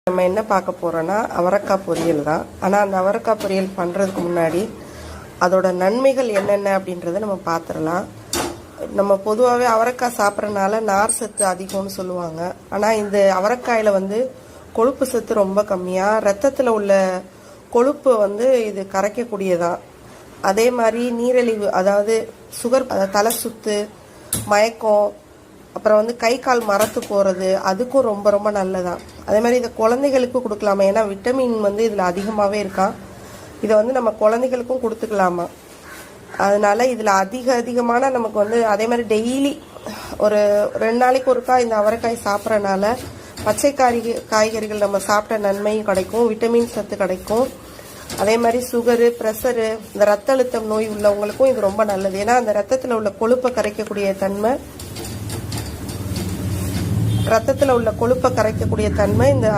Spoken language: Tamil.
நம்ம என்ன பார்க்க போறோம்னா அவரைக்காய் பொரியல் தான். ஆனால் அந்த அவரைக்காய் பொரியல் பண்ணுறதுக்கு முன்னாடி அதோட நன்மைகள் என்னென்ன அப்படின்றத நம்ம பார்த்துடலாம். நம்ம பொதுவாகவே அவரைக்காய் சாப்பிட்றதுனால நார் சத்து அதிகம்னு சொல்லுவாங்க. ஆனால் இந்த அவரைக்காயில் கொழுப்பு சத்து ரொம்ப கம்மியாக, ரத்தத்தில் உள்ள கொழுப்பு இது கரைக்கக்கூடியதான். அதே மாதிரி நீரிழிவு, அதாவது சுகர், தலை சுத்து, மயக்கம், அப்புறம் கை கால் மரத்து போகிறது, அதுக்கும் ரொம்ப ரொம்ப நல்லதான். அதே மாதிரி இதை குழந்தைகளுக்கு கொடுக்கலாமா, ஏன்னா விட்டமின் இதில் அதிகமாகவே இருக்கான். இதை நம்ம குழந்தைகளுக்கும் கொடுத்துக்கலாமா. அதனால இதில் அதிகமான நமக்கு அதே மாதிரி டெய்லி ஒரு 2 நாளைக்கு ஒருக்கா இந்த அவரைக்காய் சாப்பிட்றனால பச்சை காய்கறிகள் நம்ம சாப்பிட்ட நன்மையும் கிடைக்கும், விட்டமின் சத்து கிடைக்கும். அதே மாதிரி சுகரு, ப்ரெஷரு, இந்த ரத்த அழுத்தம் நோய் உள்ளவங்களுக்கும் இது ரொம்ப நல்லது. ஏன்னா அந்த ரத்தத்தில் உள்ள கொழுப்பை கரைக்கக்கூடிய தன்மை இந்த